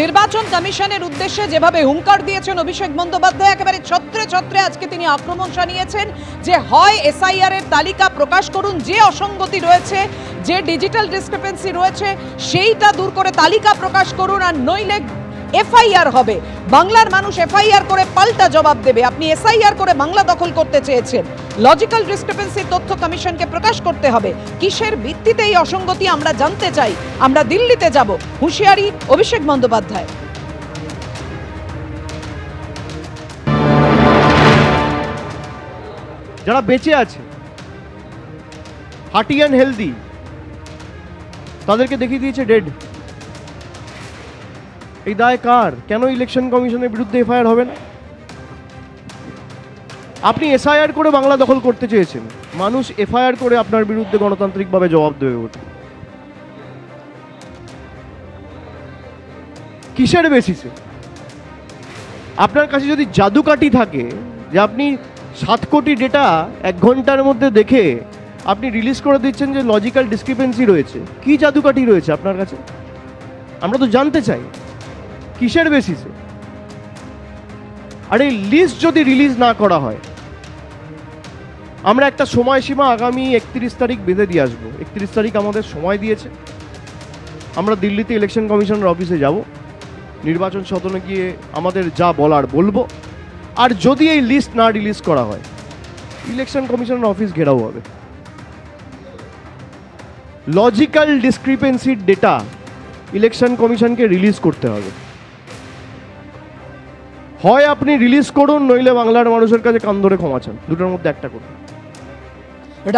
নির্বাচন কমিশনের উদ্দেশ্যে যেভাবে হুঙ্কার দিয়েছেন অভিষেক বন্দ্যোপাধ্যায়, একেবারে ছত্রে ছত্রে আজকে তিনি আক্রমণ শানিয়েছেন যে হয় এসআইআর এর তালিকা প্রকাশ করুন, যে অসঙ্গতি রয়েছে, যে ডিজিটাল ডিসক্রিপেন্সি রয়েছে সেইটা দূর করে তালিকা প্রকাশ করুন, আর নইলে এফআইআর হবে। বাংলার মানুষ এফআইআর করে পাল্টা জবাব দেবে। আপনি এসআইআর করে বাংলা দখল করতে চেয়েছেন, লজিক্যাল ডিসক্রিপেন্সির তথ্য কমিশনকে প্রকাশ করতে হবে। কিসের ভিত্তিতে এই অসঙ্গতি আমরা জানতে চাই। আমরা দিল্লিতে যাব, হুঁশিয়ারি অভিষেক বন্দ্যোপাধ্যায়। যারা বেঁচে আছে, হার্টি অ্যান্ড হেলদি, তাদেরকে দেখিয়ে দিয়েছে ডেড। এই দায় কার? কেন ইলেকশন কমিশনের বিরুদ্ধে এফআইআর হবে না? আপনি এসআইআর করে বাংলা দখল করতে চেয়েছেন, মানুষ এফআইআর করে আপনার বিরুদ্ধে গণতান্ত্রিকভাবে জবাব দেবে। ওটা কিসের বেসিসে? আপনার কাছে যদি জাদুকাঠি থাকে যে আপনি 7 কোটি ডেটা 1 ঘন্টার মধ্যে দেখে আপনি রিলিজ করে দিচ্ছেন যে লজিক্যাল ডিসক্রিপেন্সি রয়েছে, কি জাদুকাঠি রয়েছে আপনার কাছে? আমরা তো জানতে চাই কিসের বেসিসে। আর এই লিস্ট যদি রিলিজ না করা হয়, আমরা একটা সময়সীমা আগামী 31 তারিখ বেঁধে দিয়ে আসবো। 31 তারিখ আমাদের সময় দিয়েছে। আমরা দিল্লিতে ইলেকশন কমিশনের অফিসে যাব, নির্বাচন সদনে গিয়ে আমাদের যা বলার বলবো। আর যদি এই লিস্ট না রিলিজ করা হয়, ইলেকশন কমিশনের অফিস ঘেরাও হবে। লজিক্যাল ডিসক্রিপেন্সির ডেটা ইলেকশন কমিশনকে রিলিজ করতে হবে। হয় আপনি রিলিজ করুন, নইলে বাংলার মানুষের কাছে কান ধরে ক্ষমা চান। দুটোর মধ্যে একটা করুন।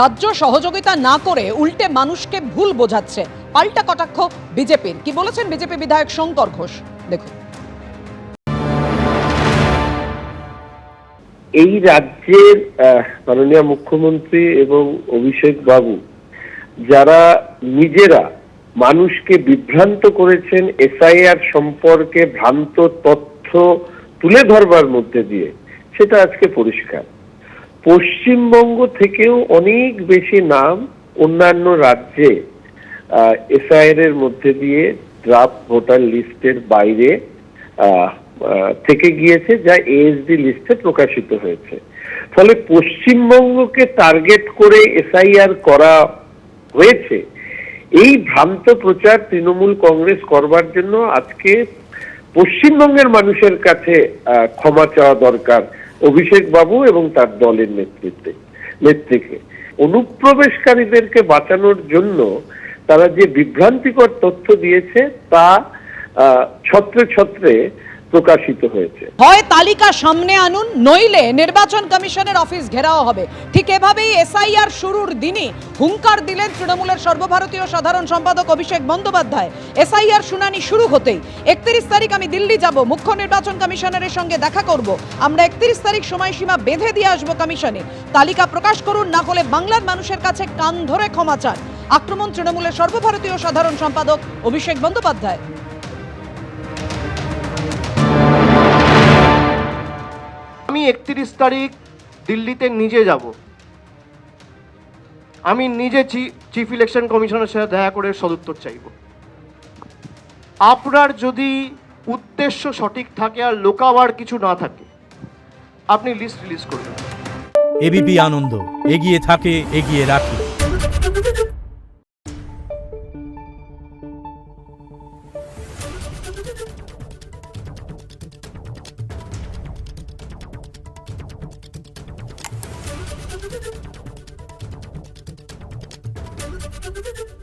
রাজ্য সহযোগিতা না করে উল্টে মানুষকে ভুল বোঝাচ্ছে, পাল্টা কটাক্ষ বিজেপির। কি বলেছেন বিজেপি বিধায়ক শঙ্কর ঘোষ, দেখুন। এই রাজ্যের মাননীয় মুখ্যমন্ত্রী এবং অভিষেক বাবু যারা নিজেরা মানুষকে বিভ্রান্ত করেছেন এসআইআর সম্পর্কে ভ্রান্ত তথ্য তুলে ধরবার মধ্যে দিয়ে, সেটা আজকে পরিষ্কার। পশ্চিমবঙ্গ থেকেও অনেক বেশি নাম অন্যান্য রাজ্যে এসআইআর এর মধ্যে দিয়ে ড্রাফট ভোটার লিস্টের বাইরে থেকে গিয়েছে, যা এএসডি লিস্টে প্রকাশিত হয়েছে। ফলে পশ্চিমবঙ্গকে টার্গেট করে এসআইআর করা হয়েছে। এই ভ্রান্ত প্রচার তৃণমূল কংগ্রেস করবার জন্য আজকে পশ্চিমবঙ্গের মানুষের কাছে ক্ষমা চাওয়া দরকার অভিষেক বাবু এবং তার দলের নেতৃত্বে। অনুপ্রবেশকারীদেরকে বাঁচানোর জন্য তারা যে বিভ্রান্তিকর তথ্য দিয়েছে তা ছত্রে ছত্রে প্রকাশিত হয়েছে। হয় তালিকা সামনে আনুন, নইলে নির্বাচন কমিশনের অফিস ঘেরাও হবে। ঠিক এভাবেই এসআইআর শুরুর দিনই হুঙ্কার দিলেন তৃণমূলের সর্বভারতীয় সাধারণ সম্পাদক অভিষেক বন্দ্যোপাধ্যায়। এসআইআর শুনানি শুরু হতেই 31 তারিখ আমি দিল্লি যাব, মুখ্য নির্বাচন কমিশনারের সঙ্গে দেখা করব। আমরা 31 তারিখ সময়সীমা বেঁধে দিয়ে আসবো কমিশনে। তালিকা প্রকাশ করুন, না হলে বাংলার মানুষের কাছে কান ধরে ক্ষমা চান। আক্রমণ তৃণমূলের সর্বভারতীয় সাধারণ সম্পাদক অভিষেক বন্দ্যোপাধ্যায়। আমি 31 তারিখ দিল্লিতে নিজে যাব। আমি নিজে চিফ ইলেকশন কমিশনের সাথে দেখা করে সদুত্তর চাইব। আপনার যদি উদ্দেশ্য সঠিক থাকে আর লোকাবার কিছু না থাকে, আপনি লিস্ট রিলিজ করবেন। এবিপি আনন্দ, এগিয়ে থাকে, এগিয়ে রাখে। Thank you.